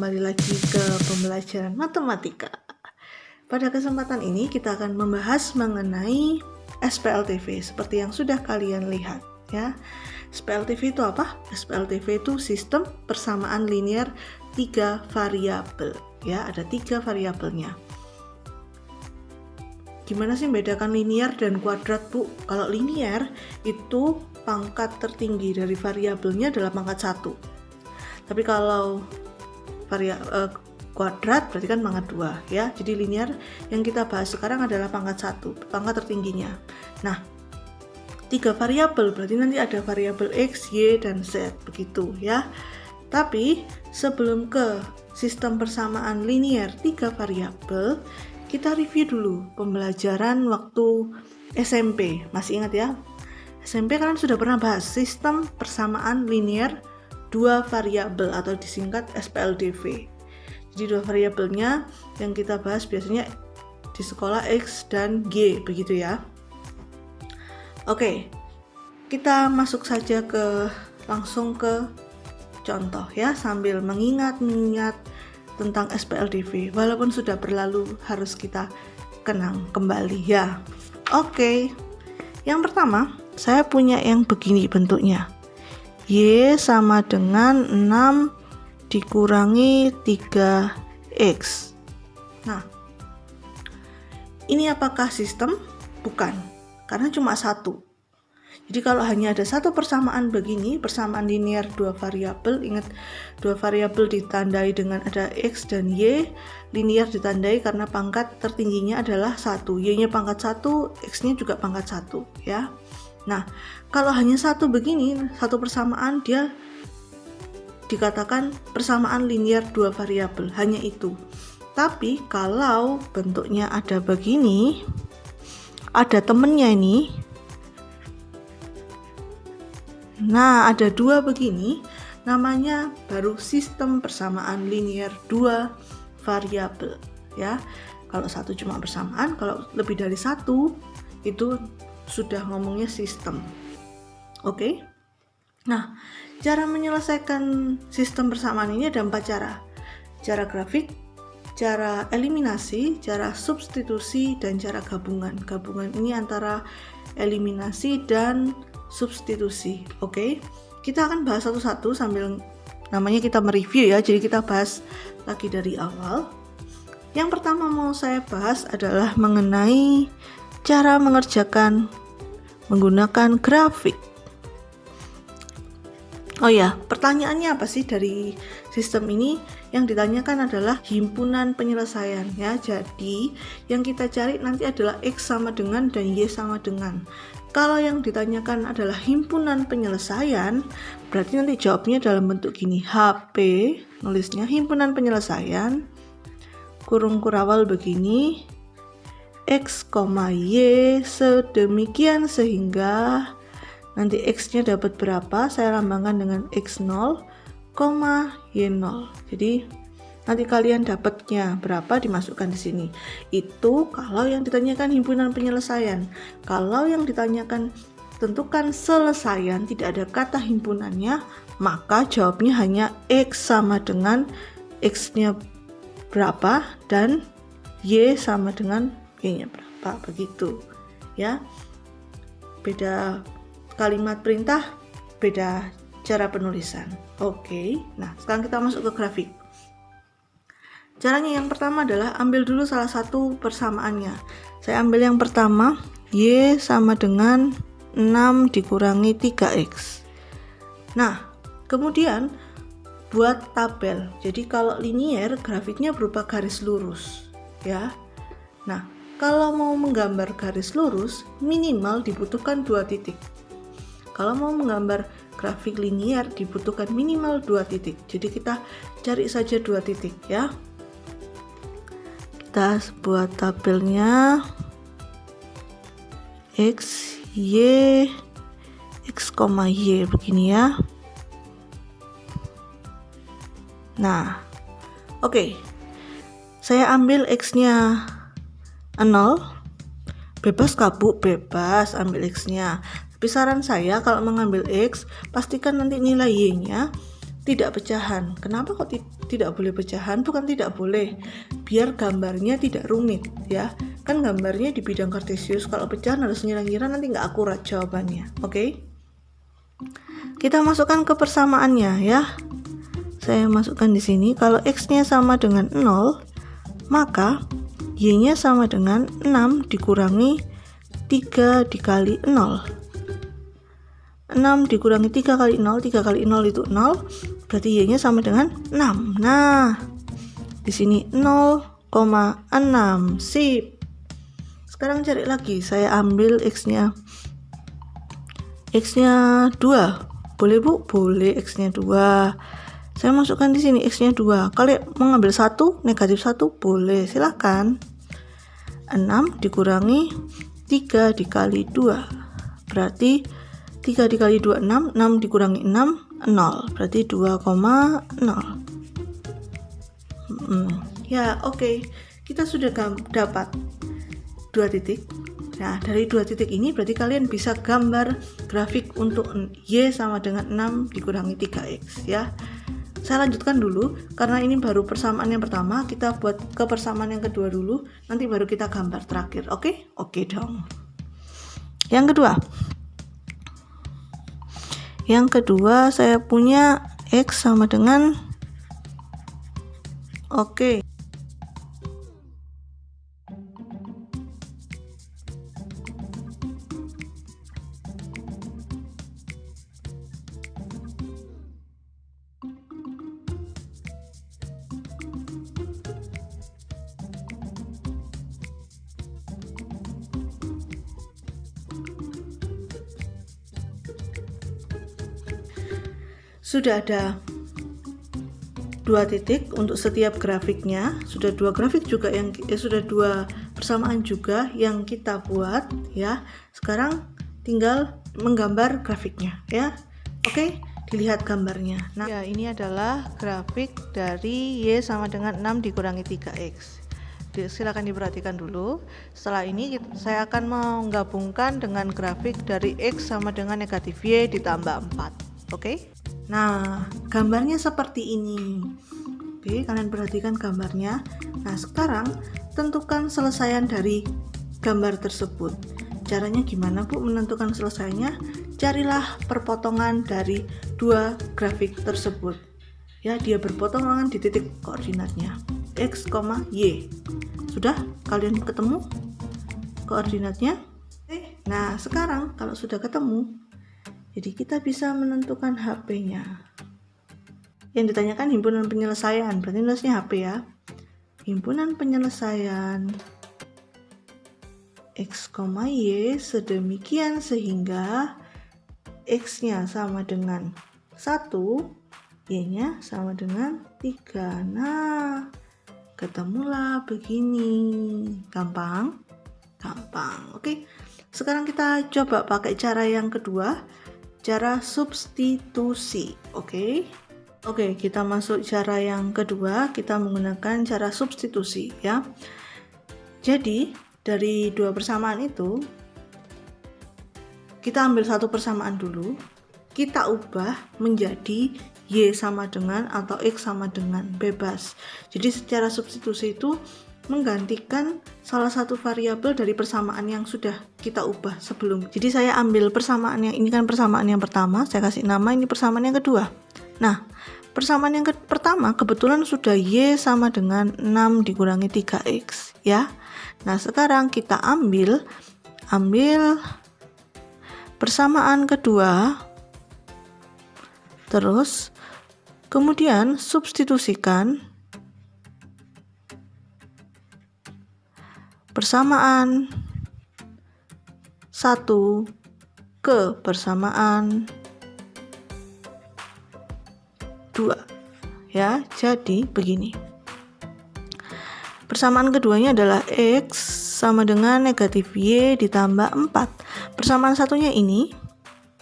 kembali lagi ke pembelajaran matematika. Pada kesempatan ini kita akan membahas mengenai SPLTV seperti yang sudah kalian lihat ya. SPLTV itu apa? SPLTV itu sistem persamaan linear 3 variabel ya, ada 3 variabelnya. Gimana sih membedakan linear dan kuadrat, Bu? Kalau linear itu pangkat tertinggi dari variabelnya adalah pangkat 1. Tapi kalau kuadrat berarti kan pangkat 2 ya. Jadi linear yang kita bahas sekarang adalah pangkat 1, pangkat tertingginya. Nah, 3 variabel berarti nanti ada variabel X, Y, dan Z begitu ya. Tapi sebelum ke sistem persamaan linear 3 variabel, kita review dulu pembelajaran waktu SMP. Masih ingat ya? SMP kalian sudah pernah bahas sistem persamaan linear 2 variabel atau disingkat SPLDV. Jadi 2 variabelnya yang kita bahas biasanya di sekolah X dan Y begitu ya. Oke, kita masuk saja langsung ke contoh ya, sambil mengingat tentang SPLDV. Walaupun sudah berlalu harus kita kenang kembali ya. Oke, yang pertama saya punya yang begini bentuknya. Y sama dengan 6 dikurangi 3X. Nah, ini apakah sistem? Bukan, karena cuma satu. Jadi kalau hanya ada satu persamaan begini, persamaan linear 2 variabel, ingat 2 variabel ditandai dengan ada X dan Y, linear ditandai karena pangkat tertingginya adalah 1, Y-nya pangkat 1, X-nya juga pangkat 1 ya. Nah, kalau hanya satu begini, satu persamaan, dia dikatakan persamaan linear 2 variabel, hanya itu. Tapi kalau bentuknya ada begini, ada temennya ini, nah ada 2 begini, namanya baru sistem persamaan linear 2 variabel ya. Kalau satu cuma persamaan, kalau lebih dari satu itu sudah ngomongnya sistem. Oke. Nah, cara menyelesaikan sistem persamaan ini ada 4 cara. Cara grafik, cara eliminasi, cara substitusi, dan cara gabungan. Gabungan ini antara eliminasi dan substitusi. Oke. Kita akan bahas satu-satu sambil namanya kita mereview ya. Jadi kita bahas lagi dari awal. Yang pertama mau saya bahas adalah mengenai cara mengerjakan menggunakan grafik. Oh ya, pertanyaannya apa sih dari sistem ini? Yang ditanyakan adalah himpunan penyelesaian ya. Jadi yang kita cari nanti adalah X sama dengan dan Y sama dengan. Kalau yang ditanyakan adalah himpunan penyelesaian, berarti nanti jawabnya dalam bentuk gini, HP, nulisnya himpunan penyelesaian, kurung kurawal begini, X, Y sedemikian sehingga nanti X-nya dapat berapa, saya lambangkan dengan X0, Y0. Jadi nanti kalian dapatnya berapa dimasukkan di sini. Itu kalau yang ditanyakan himpunan penyelesaian. Kalau yang ditanyakan tentukan selesaian, tidak ada kata himpunannya, maka jawabnya hanya X sama dengan X-nya berapa dan Y sama dengan Y-nya berapa, begitu ya. Beda kalimat perintah, beda cara penulisan. Oke, nah sekarang kita masuk ke grafik. Caranya yang pertama adalah ambil dulu salah satu persamaannya. Saya ambil yang pertama, Y sama dengan 6 dikurangi 3X. Nah, kemudian buat tabel. Jadi kalau linear, grafiknya berupa garis lurus ya. Nah, kalau mau menggambar garis lurus, minimal dibutuhkan 2 titik. Kalau mau menggambar grafik linear, dibutuhkan minimal 2 titik. Jadi kita cari saja 2 titik ya. Kita buat tabelnya X, Y, X, Y begini ya. Nah, oke. Saya ambil X-nya 0, bebas kabuk, bebas ambil X-nya. Tapi saran saya kalau mengambil X, pastikan nanti nilai Y-nya tidak pecahan. Kenapa kok tidak boleh pecahan? Bukan tidak boleh, biar gambarnya tidak rumit ya. Kan gambarnya di bidang kartesius, kalau pecahan harus ngira-ngira nanti nggak akurat jawabannya. Oke? Kita masukkan ke persamaannya ya. Saya masukkan di sini. Kalau x-nya sama dengan 0, maka y-nya sama dengan 6 dikurangi 3 dikali 0. 6 dikurangi 3 kali 0, 3 kali 0 itu 0, berarti y-nya sama dengan 6. Nah, di sini 0,6. Sip. Sekarang cari lagi. Saya ambil x-nya 2. Boleh Bu? Boleh, x-nya 2. Saya masukkan di sini x-nya 2. Kalian mengambil 1, negatif 1, boleh, silakan. 6 dikurangi 3 dikali 2. Berarti 3 dikali 2 6, 6 dikurangi 6 0. Berarti 2,0. Ya, oke. Kita sudah dapat 2 titik. Nah, dari 2 titik ini berarti kalian bisa gambar grafik untuk y sama dengan 6 dikurangi 3x ya. Saya lanjutkan dulu karena ini baru persamaan yang pertama, kita buat ke persamaan yang kedua dulu, nanti baru kita gambar terakhir. Oke? Oke dong. Yang kedua saya punya x sama dengan oke. Sudah ada 2 titik untuk setiap grafiknya, sudah 2 grafik juga yang sudah 2 persamaan juga yang kita buat ya. Sekarang tinggal menggambar grafiknya ya. Oke, dilihat gambarnya. Nah, ya ini adalah grafik dari y sama dengan 6 dikurangi 3x. Silakan diperhatikan dulu. Setelah ini saya akan menggabungkan dengan grafik dari x sama dengan negatif y ditambah 4. Oke? Nah, gambarnya seperti ini. Oke, kalian perhatikan gambarnya. Nah, sekarang tentukan selesaian dari gambar tersebut. Caranya gimana Bu menentukan selesainya? Carilah perpotongan dari 2 grafik tersebut. Ya, dia berpotongan di titik koordinatnya x, y. Sudah kalian ketemu koordinatnya? Nah, sekarang kalau sudah ketemu, jadi kita bisa menentukan HP-nya. Yang ditanyakan himpunan penyelesaian, berarti nulisnya HP ya. Himpunan penyelesaian x, y sedemikian sehingga x-nya sama dengan 1, y-nya sama dengan 3. Nah, ketemulah begini. Gampang? Gampang. Oke. Sekarang kita coba pakai cara yang kedua. Cara substitusi. Oke, kita masuk cara yang kedua, kita menggunakan cara substitusi ya. Jadi dari 2 persamaan itu kita ambil 1 persamaan dulu, kita ubah menjadi y sama dengan atau x sama dengan, bebas. Jadi secara substitusi itu menggantikan salah satu variabel dari persamaan yang sudah kita ubah sebelum. Jadi saya ambil persamaan yang ini kan persamaan yang pertama, saya kasih nama ini persamaan yang kedua. Nah, persamaan yang pertama kebetulan sudah y sama dengan 6 dikurangi 3x ya. Nah, sekarang kita ambil persamaan kedua, terus kemudian substitusikan persamaan 1 ke persamaan 2 ya. Jadi begini, persamaan keduanya adalah x sama dengan negatif y ditambah 4. Persamaan satunya ini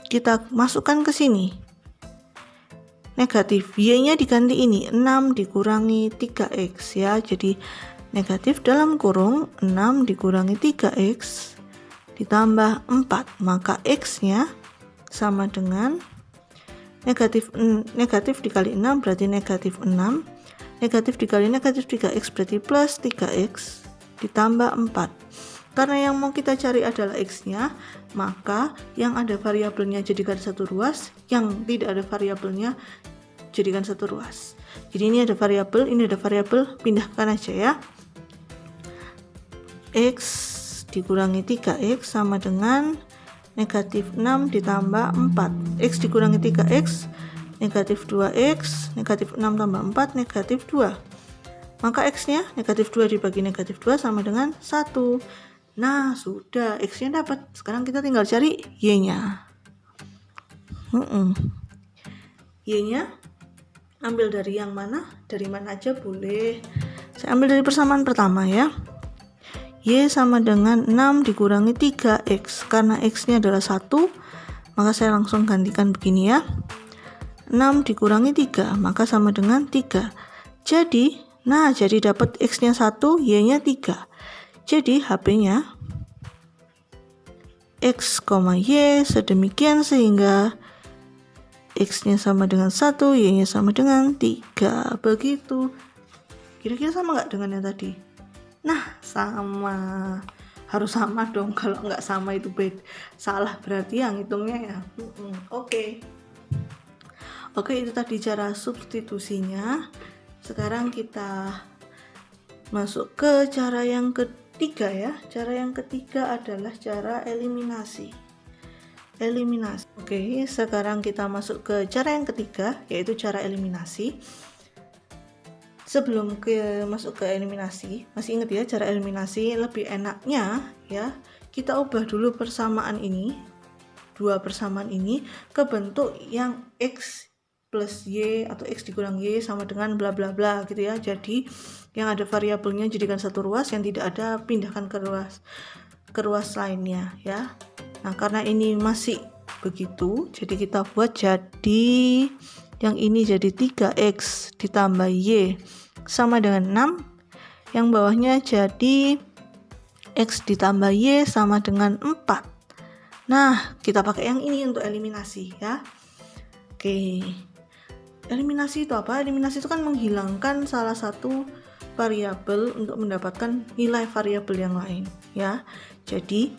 kita masukkan ke sini, negatif y-nya diganti ini 6 dikurangi 3x ya. Jadi negatif dalam kurung 6 dikurangi 3x ditambah 4, maka x-nya sama dengan negatif dikali 6 berarti negatif 6, negatif dikali negatif 3x berarti plus 3x ditambah 4. Karena yang mau kita cari adalah x-nya, maka yang ada variabelnya jadikan satu ruas, yang tidak ada variabelnya jadikan satu ruas. Jadi ini ada variabel, ini ada variabel, pindahkan aja ya. X dikurangi 3x sama dengan negatif 6 ditambah 4. X dikurangi 3x, negatif 2x, negatif 6 tambah 4, negatif 2. Maka x-nya negatif 2 dibagi negatif 2 sama dengan 1. Nah, sudah, x-nya dapat. Sekarang kita tinggal cari y-nya. Y-nya ambil dari yang mana? Dari mana aja boleh. Saya ambil dari persamaan pertama ya. Y sama dengan 6 dikurangi 3x. Karena x-nya adalah 1, maka saya langsung gantikan begini ya. 6 dikurangi 3, maka sama dengan 3. Jadi dapat x-nya 1, y-nya 3. Jadi HP-nya x, y sedemikian sehingga x-nya sama dengan 1, y-nya sama dengan 3. Begitu. Kira-kira sama nggak dengan yang tadi? Nah, sama. Harus sama dong. Kalau nggak sama itu salah berarti yang hitungnya ya. Oke, itu tadi cara substitusinya. Sekarang kita masuk ke cara yang ketiga ya. Cara yang ketiga adalah cara eliminasi. Oke, sekarang kita masuk ke cara yang ketiga, yaitu cara eliminasi. Sebelum masuk ke eliminasi, masih ingat ya, cara eliminasi lebih enaknya ya, kita ubah dulu persamaan ini, dua persamaan ini ke bentuk yang x plus y atau x dikurang y sama dengan bla bla bla gitu ya. Jadi yang ada variabelnya jadikan satu ruas, yang tidak ada pindahkan ke ruas lainnya ya. Nah, karena ini masih begitu, jadi kita buat jadi yang ini jadi 3x ditambah y sama dengan 6, yang bawahnya jadi x ditambah y sama dengan 4. Nah, kita pakai yang ini untuk eliminasi ya. Oke, eliminasi itu apa? Eliminasi itu kan menghilangkan salah satu variabel untuk mendapatkan nilai variabel yang lain ya. Jadi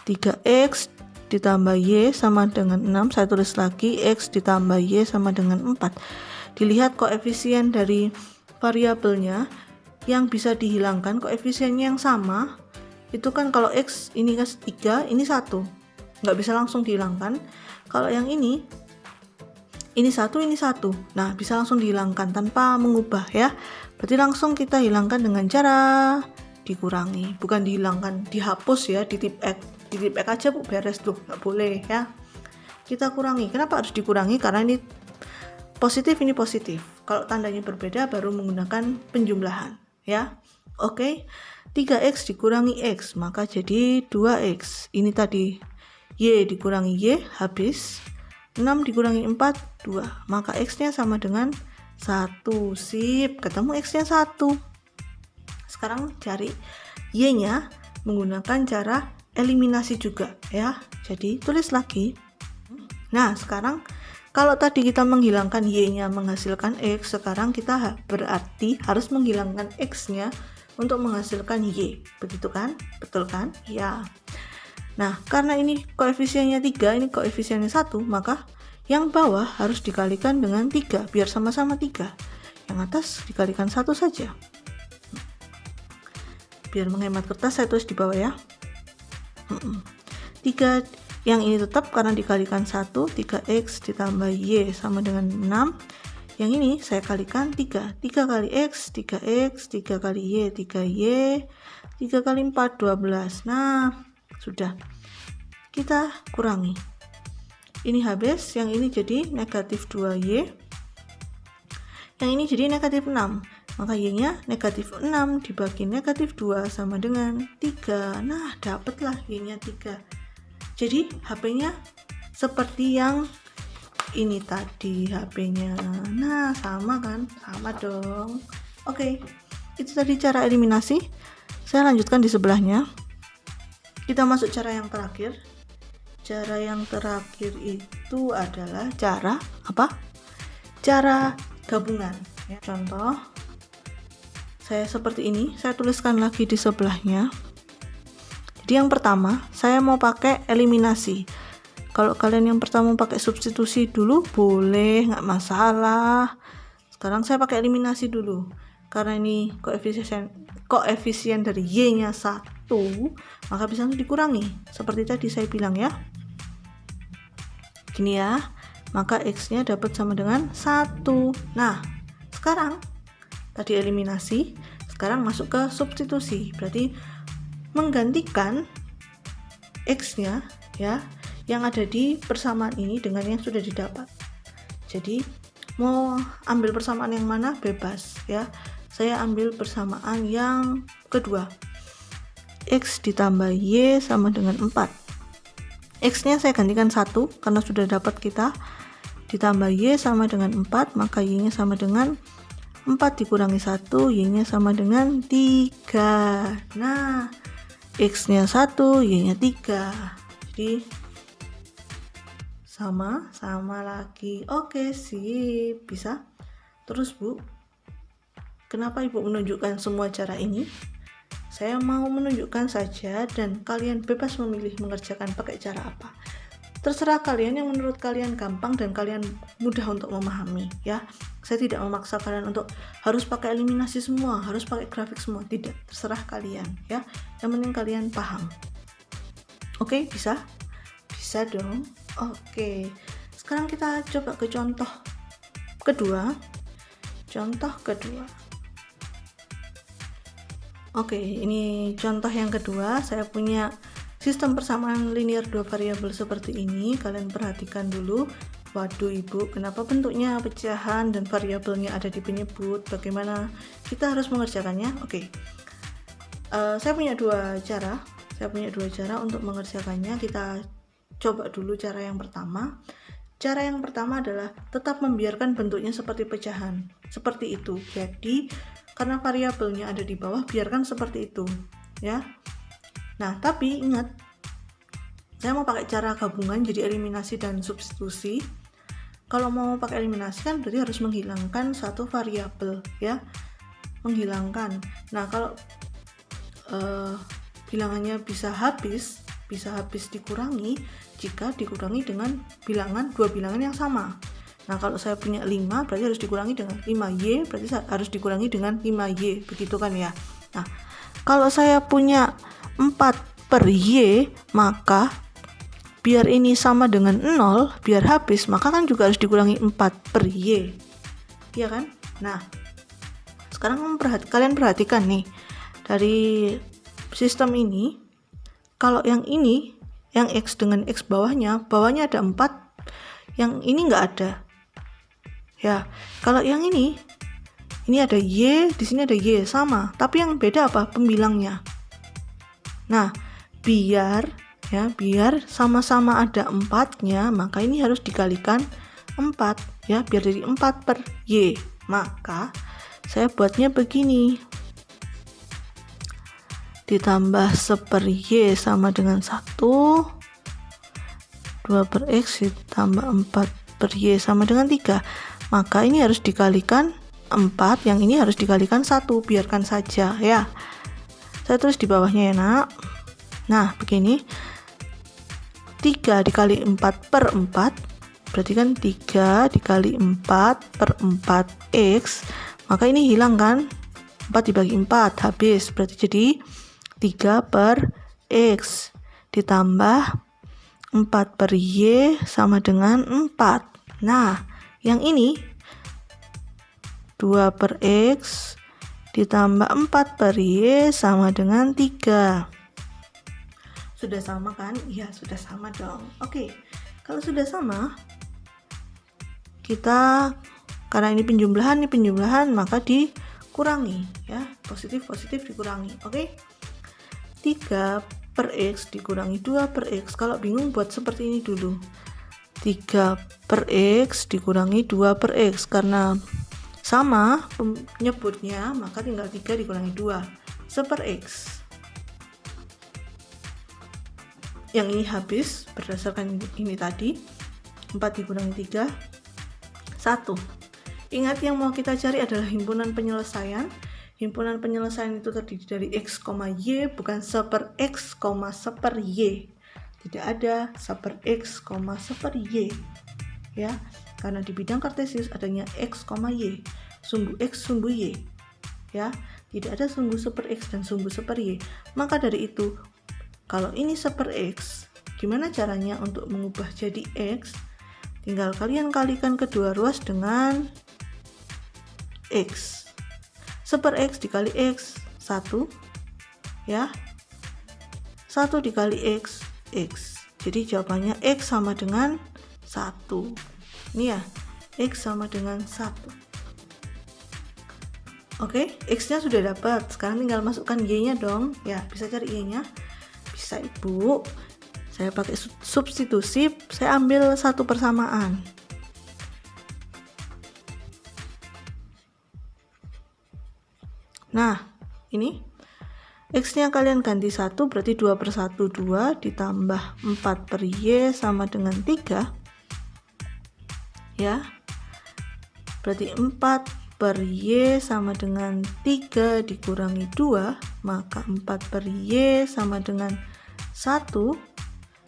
3x ditambah y sama dengan 6, saya tulis lagi x ditambah y sama dengan 4. Dilihat koefisien dari variabelnya yang bisa dihilangkan, koefisiennya yang sama itu kan kalau x ini 3, ini 1, nggak bisa langsung dihilangkan. Kalau yang ini 1, ini 1, nah bisa langsung dihilangkan tanpa mengubah ya. Berarti langsung kita hilangkan dengan cara dikurangi, bukan dihilangkan, dihapus ya, di tip X aja Bu, beres tuh, nggak boleh ya. Kita kurangi. Kenapa harus dikurangi? Karena ini positif, ini positif. Kalau tandanya berbeda baru menggunakan penjumlahan ya. Oke, 3x dikurangi x maka jadi 2x. Ini tadi y dikurangi y habis, 6 dikurangi 4 2, maka x-nya sama dengan 1. Sip, ketemu x-nya 1. Sekarang cari y-nya menggunakan cara eliminasi juga ya. Jadi tulis lagi. Nah, sekarang kalau tadi kita menghilangkan y-nya menghasilkan x, sekarang kita berarti harus menghilangkan x-nya untuk menghasilkan y. Begitu kan? Betul kan? Ya. Nah, karena ini koefisiennya 3, ini koefisiennya 1, maka yang bawah harus dikalikan dengan 3 biar sama-sama 3. Yang atas dikalikan 1 saja. Biar menghemat kertas saya tulis di bawah ya. 3 yang ini tetap karena dikalikan 1, 3x ditambah y sama dengan 6. Yang ini saya kalikan 3 kali x, 3x, 3 kali y, 3y, 3 kali 4, 12. Nah, sudah. Kita kurangi. Ini habis, yang ini jadi negatif 2y. Yang ini jadi negatif 6. Maka y-nya negatif 6 dibagi negatif 2 sama dengan 3. Nah, dapatlah y-nya 3. Jadi HP-nya seperti yang ini tadi HP-nya. Nah, sama kan? Sama dong. Oke, itu tadi cara eliminasi. Saya lanjutkan di sebelahnya. Kita masuk cara yang terakhir, Cara yang terakhir itu adalah cara apa? Cara gabungan ya. Contoh saya seperti ini, saya tuliskan lagi di sebelahnya. Jadi yang pertama saya mau pakai eliminasi. Kalau kalian yang pertama pakai substitusi dulu boleh, nggak masalah. Sekarang saya pakai eliminasi dulu. Karena ini koefisien dari Y-nya 1, maka bisa dikurangi. Seperti tadi saya bilang ya. Gini ya, maka X-nya dapat sama dengan 1. Nah, sekarang tadi eliminasi, sekarang masuk ke substitusi. Berarti menggantikan X-nya ya, yang ada di persamaan ini dengan yang sudah didapat. Jadi, mau ambil persamaan yang mana bebas ya. Saya ambil persamaan yang kedua. X ditambah Y sama dengan 4. X-nya saya gantikan 1 karena sudah dapat kita, ditambah Y sama dengan 4, maka Y-nya sama dengan 4 dikurangi 1, Y-nya sama dengan 3. Nah, X-nya 1, Y-nya 3. Jadi sama lagi. Oke, sip. Bisa? Terus Bu, kenapa Ibu menunjukkan semua cara ini? Saya mau menunjukkan saja dan kalian bebas memilih mengerjakan pakai cara apa. Terserah kalian yang menurut kalian gampang dan kalian mudah untuk memahami ya. Saya tidak memaksa kalian untuk harus pakai eliminasi semua, harus pakai grafik semua, tidak. Terserah kalian ya. Yang penting kalian paham. Oke, bisa? Bisa dong. Oke. Sekarang kita coba ke contoh kedua. Contoh kedua. Oke, ini contoh yang kedua. Saya punya sistem persamaan linear dua variabel seperti ini. Kalian perhatikan dulu. Waduh Ibu, kenapa bentuknya pecahan dan variabelnya ada di penyebut? Bagaimana kita harus mengerjakannya? Oke, saya punya dua cara. Untuk mengerjakannya. Kita coba dulu cara yang pertama. Cara yang pertama adalah tetap membiarkan bentuknya seperti pecahan. Seperti itu. Jadi karena variabelnya ada di bawah, biarkan seperti itu ya. Nah, tapi ingat, saya mau pakai cara gabungan, jadi eliminasi dan substitusi. Kalau mau pakai eliminasi kan berarti harus menghilangkan satu variabel ya, menghilangkan. Nah, kalau bilangannya bisa habis dikurangi jika dikurangi dengan dua bilangan yang sama. Nah, kalau saya punya 5 berarti harus dikurangi dengan 5Y, berarti harus dikurangi dengan 5Y, begitu kan ya. Nah, kalau saya punya 4/Y, maka biar ini sama dengan 0, biar habis, maka kan juga harus dikurangi 4/Y. Iya kan? Nah, sekarang kalian perhatikan nih, dari sistem ini, kalau yang ini, yang X dengan X bawahnya ada 4, yang ini nggak ada. Ya, kalau yang ini ada Y, di sini ada Y sama, tapi yang beda apa? Pembilangnya. Nah, biar sama-sama ada 4-nya, maka ini harus dikalikan 4 ya, biar jadi 4/Y. Maka saya buatnya begini. Ditambah 1/Y sama dengan 1, 2/X ditambah 4/Y sama dengan 3. Maka ini harus dikalikan 4, yang ini harus dikalikan 1, biarkan saja ya. Saya tulis di bawahnya ya nak. Nah, begini. 3 dikali 4/4, berarti kan 3 dikali 4/4X, maka ini hilang kan? 4 dibagi 4, habis. Berarti jadi 3/X ditambah 4/Y sama dengan 4. Nah, yang ini 2/X ditambah 4/Y sama dengan 3. Sudah sama kan? Iya, sudah sama dong. Oke, kalau sudah sama, kita karena ini penjumlahan, maka dikurangi ya. Positif dikurangi. Oke. 3/X dikurangi 2/X. Kalau bingung buat seperti ini dulu. 3/X dikurangi 2/X, karena sama penyebutnya, maka tinggal 3 dikurangi 2, 1/X. yang ini habis berdasarkan ini tadi. 4 dikurangi 3 1. Ingat yang mau kita cari adalah himpunan penyelesaian. Himpunan penyelesaian itu terdiri dari X, Y, bukan seper X, seper Y. Tidak ada seper X, seper Y. Ya, karena di bidang kartesius adanya X, Y. Sumbu X, sumbu Y. Ya, tidak ada sumbu seper X dan sumbu seper Y. Maka dari itu, kalau ini seper X, gimana caranya untuk mengubah jadi X? Tinggal kalian kalikan kedua ruas dengan X. Seper X dikali X 1, ya, 1 dikali X, X. Jadi jawabannya X sama dengan 1. Ini ya, X sama dengan 1. Oke, X-nya sudah dapat. Sekarang tinggal masukkan Y-nya dong. Ya, bisa cari Y-nya? Bisa, Ibu. Saya pakai substitusi, saya ambil satu persamaan. Nah, ini X-nya kalian ganti 1, berarti 2 per 1, 2, ditambah 4 per Y sama dengan 3. Ya, berarti 4 per Y sama dengan 3 dikurangi 2, maka 4 per Y sama dengan 1.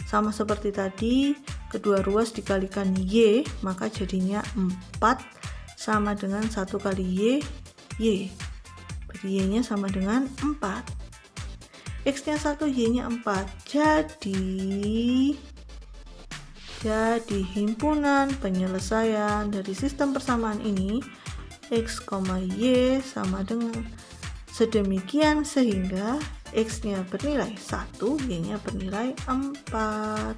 Sama seperti tadi, kedua ruas dikalikan Y, maka jadinya 4 sama dengan 1 kali Y, Y. Berarti Y-nya sama dengan 4. X-nya 1, Y-nya 4. Jadi himpunan penyelesaian dari sistem persamaan ini X, Y sama dengan sedemikian sehingga X-nya bernilai 1, Y-nya bernilai 4.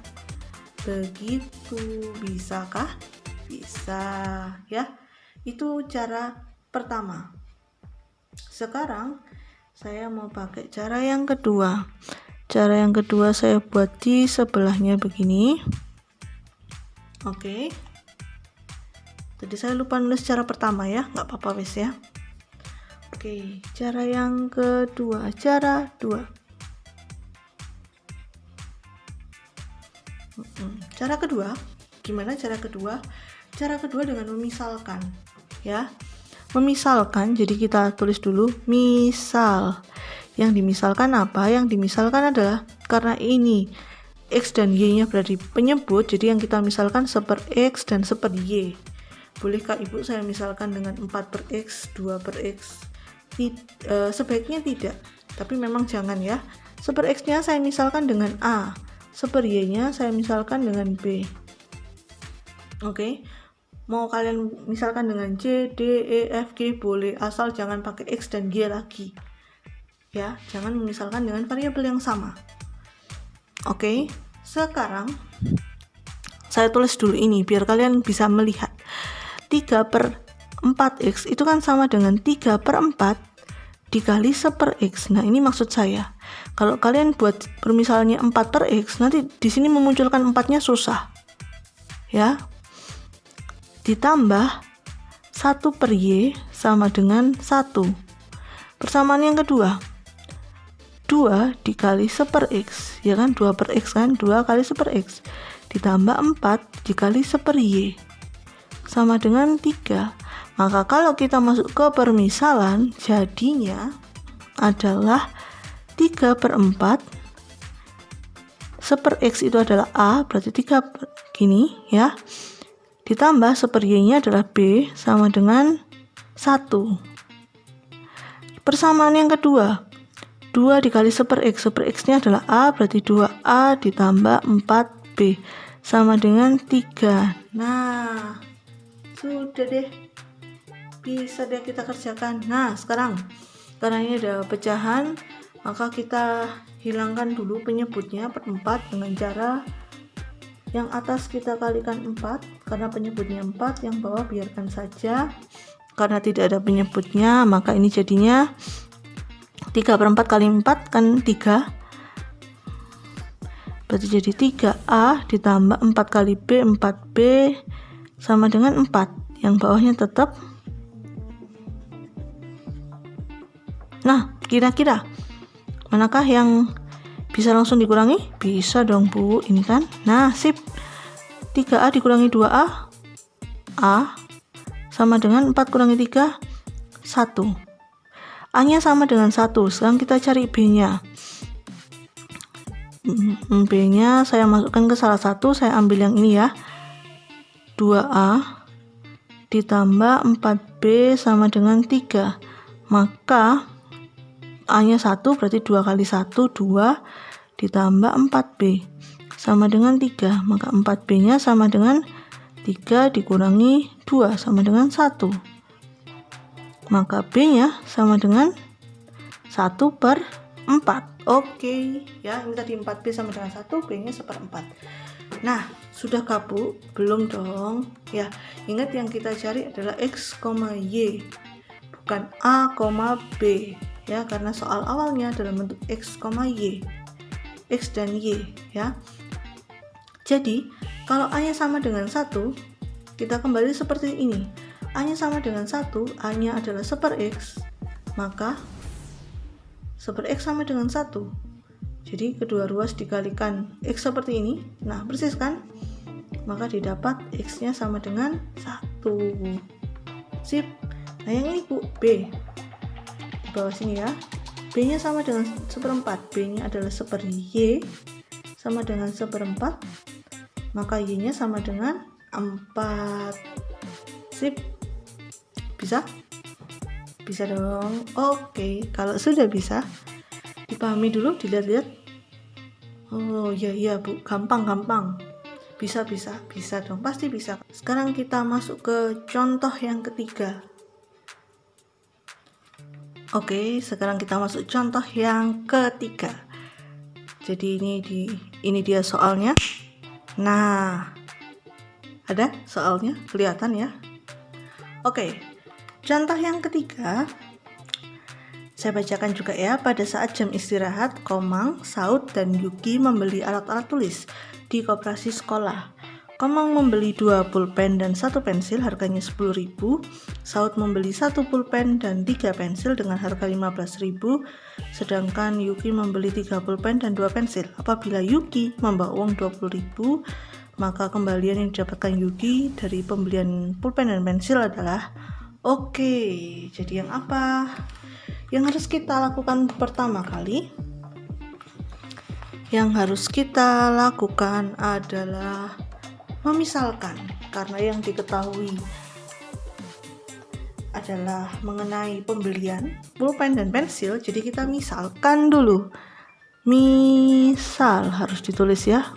Begitu. Bisakah? Bisa, ya. Itu cara pertama. Sekarang saya mau pakai cara yang kedua. Cara yang kedua saya buat di sebelahnya begini. Oke. Tadi saya lupa nulis cara pertama ya, nggak apa-apa wes ya. Oke, cara yang kedua, cara 2. Cara kedua, gimana cara kedua? Cara kedua dengan memisalkan, ya. Memisalkan, jadi kita tulis dulu misal. Yang dimisalkan apa? Yang dimisalkan adalah karena ini X dan Y-nya berarti penyebut, jadi yang kita misalkan seper X dan seper Y. Bolehkah Ibu saya misalkan dengan 4 per X, 2 per X? Sebaiknya tidak, tapi memang jangan ya. Seper X-nya saya misalkan dengan A, seper Y-nya saya misalkan dengan B. Oke. Mau kalian misalkan dengan C, D, E, F, G boleh, asal jangan pakai X dan Y lagi. Ya, jangan memisalkan dengan variabel yang sama. Oke, sekarang saya tulis dulu ini biar kalian bisa melihat. 3 per 4X itu kan sama dengan 3 per 4 dikali seper X. Nah, ini maksud saya. Kalau kalian buat permisalannya 4 per X, nanti di sini memunculkan 4-nya susah. Ya. Ditambah 1 per Y sama dengan 1. Persamaan yang kedua, 2 dikali seper X, ya kan, 2 per X kan, 2 kali seper X, ditambah 4 dikali seper Y, sama dengan 3. Maka kalau kita masuk ke permisalan, jadinya adalah 3 per 4, seper X itu adalah A, berarti 3 per, gini ya, ditambah seper Y-nya adalah B sama dengan 1. Persamaan yang kedua, 2 dikali seper X-nya adalah A, berarti 2A ditambah 4B sama dengan 3. Nah, sudah deh, bisa deh kita kerjakan. Nah, sekarang karena ini ada pecahan, maka kita hilangkan dulu penyebutnya per 4 dengan cara yang atas kita kalikan 4, karena penyebutnya 4, yang bawah biarkan saja. Karena tidak ada penyebutnya, maka ini jadinya 3 per 4 kali 4 kan 3. Berarti jadi 3A ditambah 4 kali B, 4B sama dengan 4. Yang bawahnya tetap. Nah, kira-kira manakah yang Bisa langsung dikurangi? Bisa dong Bu, ini kan. Nah, sip. 3A dikurangi 2A, A sama dengan 4 kurangi 3, 1. A-nya sama dengan 1. Sekarang kita cari B-nya. B-nya saya masukkan ke salah satu, saya ambil yang ini ya. 2A ditambah 4B sama dengan 3. Maka A-nya 1, berarti 2 kali 1, 2 ditambah 4B sama dengan 3. Maka 4B-nya sama dengan 3 dikurangi 2 sama dengan 1. Maka B-nya sama dengan 1/4. Oke, ya, ini tadi 4B sama dengan 1, B-nya 1/4. Nah, sudah Bu? Belum dong. Ya, ingat yang kita cari adalah X, Y, bukan A, B. Ya, karena soal awalnya dalam bentuk X, Y. X dan Y, ya. Jadi, kalau A-nya sama dengan 1, kita kembali seperti ini. A-nya sama dengan 1, A-nya adalah 1/X, maka 1/X sama dengan 1. Jadi, kedua ruas dikalikan X seperti ini. Nah, persis kan? Maka didapat X-nya sama dengan 1. Sip. Nah, yang ini Bu, B. Di bawah sini ya. B-nya sama dengan 1/4. B-nya adalah 1/Y sama dengan 1/4. Maka Y-nya sama dengan 4. Sip. Bisa? Bisa dong. Oke, kalau sudah bisa, dipahami dulu, dilihat-lihat. Oh iya Bu, gampang. Bisa dong, pasti bisa. Sekarang kita masuk ke contoh yang ketiga. Oke, sekarang kita masuk contoh yang ketiga. Jadi ini dia soalnya. Nah, ada soalnya, kelihatan ya. Oke, contoh yang ketiga, saya bacakan juga ya. Pada saat jam istirahat, Komang, Saud, dan Yuki membeli alat-alat tulis di koperasi sekolah. Komang membeli 2 pulpen dan 1 pensil, harganya 10.000. Saud membeli 1 pulpen dan 3 pensil dengan harga 15.000. Sedangkan Yuki membeli 3 pulpen dan 2 pensil. Apabila Yuki membawa uang 20.000, maka kembalian yang didapatkan Yuki dari pembelian pulpen dan pensil adalah oke. Jadi yang apa? Yang harus kita lakukan pertama kali, yang harus kita lakukan adalah memisalkan, karena yang diketahui adalah mengenai pembelian pulpen dan pensil, jadi kita misalkan dulu. Misal harus ditulis ya.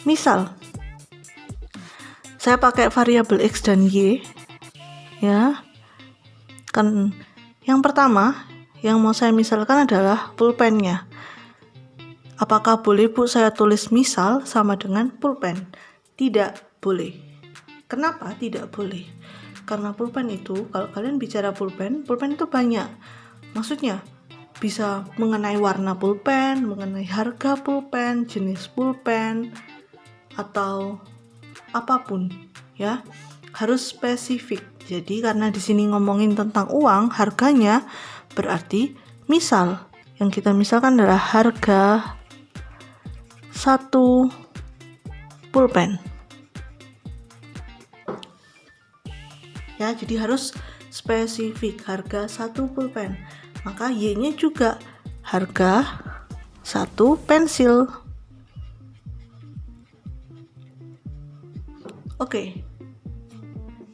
Misal saya pakai variabel X dan Y ya. Kan yang pertama yang mau saya misalkan adalah pulpennya. Apakah boleh Bu saya tulis misal sama dengan pulpen? Tidak boleh. Kenapa tidak boleh? Karena pulpen itu, kalau kalian bicara pulpen itu banyak. Maksudnya bisa mengenai warna pulpen, mengenai harga pulpen, jenis pulpen, atau apapun ya. Harus spesifik. Jadi karena di sini ngomongin tentang uang, harganya, berarti misal yang kita misalkan adalah harga 1 pulpen ya. Jadi harus spesifik, harga 1 pulpen. Maka Y-nya juga harga 1 pensil. Oke,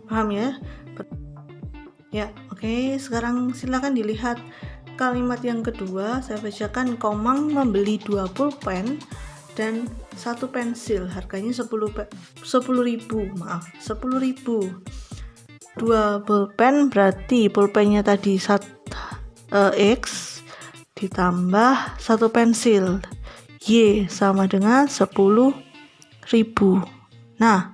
paham ya? Ya, oke. Sekarang silakan dilihat kalimat yang kedua. Saya bacakan. Komang membeli 2 pulpen dan 1 pensil, harganya 10.000. 10.000. 2 pulpen berarti pulpennya tadi X ditambah 1 pensil, Y sama dengan 10.000. Nah,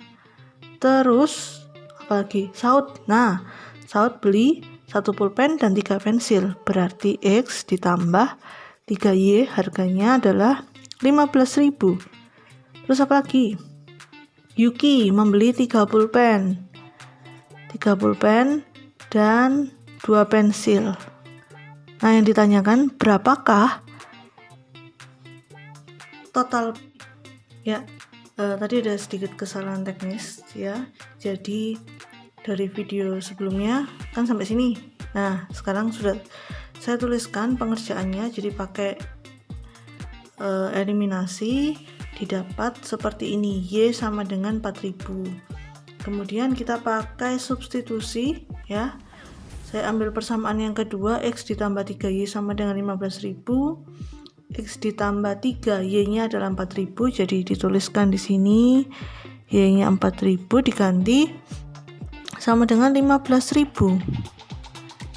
terus apalagi? Saud. Nah, Saud beli 1 pulpen dan 3 pensil, berarti X ditambah 3Y harganya adalah 15.000. Terus apa lagi? Yuki membeli 3 pulpen dan 2 pensil. Nah, yang ditanyakan berapakah total ya. Tadi ada sedikit kesalahan teknis ya, jadi dari video sebelumnya kan sampai sini. Nah sekarang sudah saya tuliskan pengerjaannya, jadi pakai eliminasi, didapat seperti ini, Y sama dengan 4000. Kemudian kita pakai substitusi ya, saya ambil persamaan yang kedua, X ditambah 3Y sama dengan 15.000, X ditambah 3, Y-nya adalah 4000, jadi dituliskan di sini Y-nya 4000 diganti sama dengan 15.000.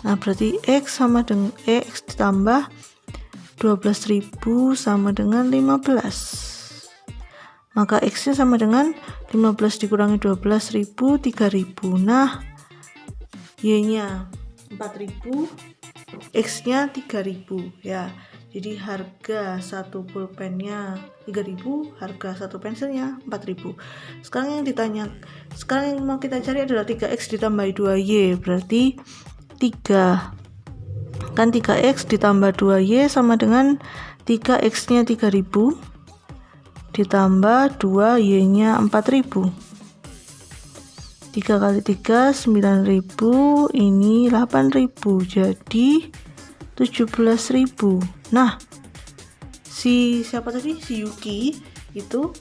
Nah, berarti X sama dengan X ditambah 12.000 sama dengan 15. Maka X-nya sama dengan 15 dikurangi 12.000, 3.000. Nah, Y-nya 4.000, X-nya 3.000 ya. Jadi harga satu pulpennya 3.000, harga satu pensilnya 4.000. Sekarang yang mau kita cari adalah 3X ditambah 2Y, berarti 3 kan 3X ditambah 2Y sama dengan 3X-nya 3.000 ditambah 2Y-nya 4.000. 3 kali 3 9.000, ini 8.000, jadi 17.000. Nah, siapa tadi? Si Yuki itu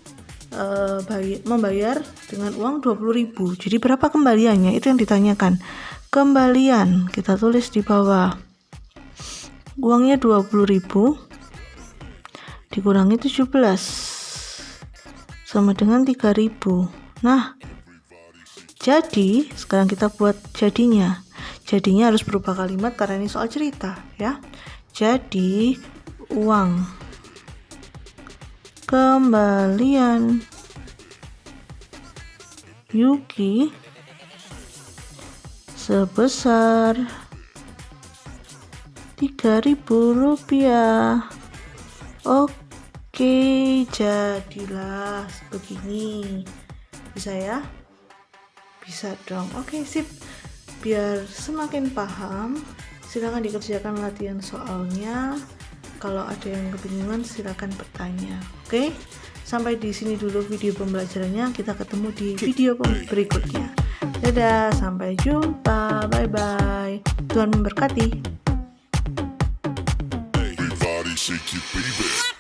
membayar dengan uang 20.000. Jadi berapa kembaliannya? Itu yang ditanyakan. Kembalian kita tulis di bawah. Uangnya 20.000 dikurangi 17 sama dengan 3.000. Nah, jadi sekarang kita buat jadinya. Jadinya harus berupa kalimat karena ini soal cerita ya. Jadi uang kembalian Yuki sebesar 3.000 rupiah. Oke, jadilah begini. Bisa ya? Bisa dong. Oke, sip. Biar semakin paham, silakan dikerjakan latihan soalnya. Kalau ada yang kebingungan silakan bertanya. Oke, sampai di sini dulu video pembelajarannya. Kita ketemu di video berikutnya. Dadah, sampai jumpa. Bye bye. Tuhan memberkati. Everybody shake it, baby.